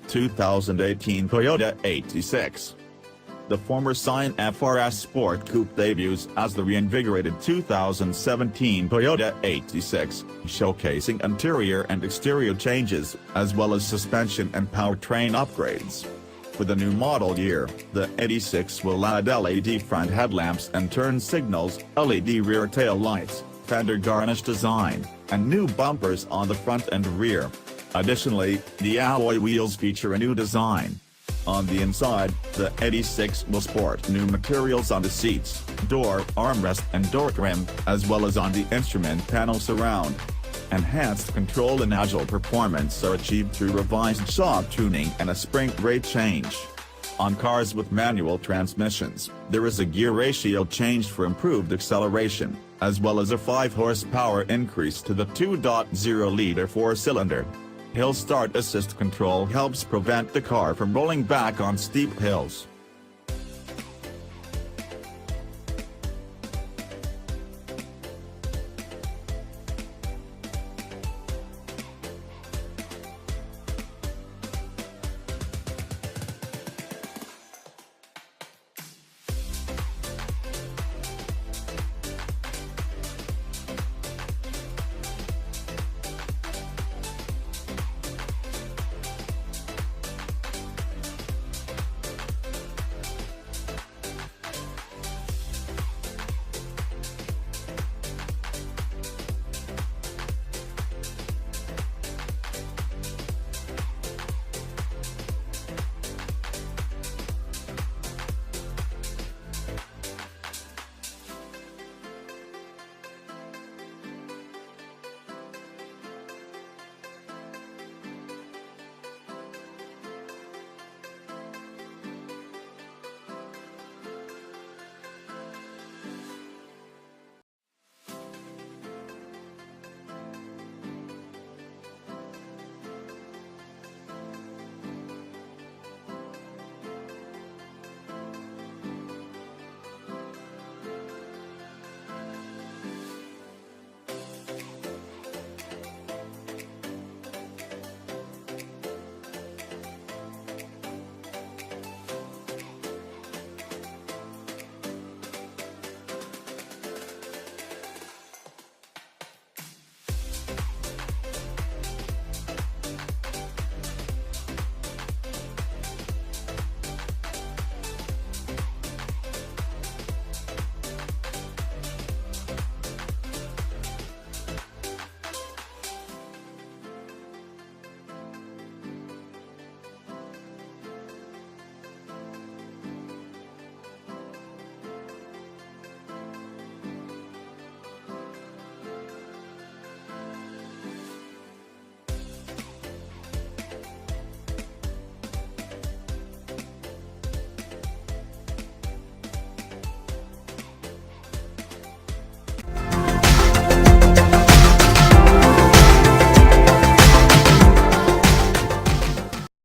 2018 Toyota 86. The former Scion FR-S Sport Coupe debuts as the reinvigorated 2017 Toyota 86, showcasing interior and exterior changes, as well as suspension and powertrain upgrades. For the new model year, the 86 will add LED front headlamps and turn signals, LED rear tail lights, fender garnish design, and new bumpers on the front and rear. Additionally, the alloy wheels feature a new design. On the inside, the 86 will sport new materials on the seats, door, armrest and door trim, as well as on the instrument panel surround. Enhanced control and agile performance are achieved through revised shock tuning and a spring rate change. On cars with manual transmissions, there is a gear ratio change for improved acceleration, as well as a 5 horsepower increase to the 2.0-liter 4-cylinder. Hill Start Assist control helps prevent the car from rolling back on steep hills.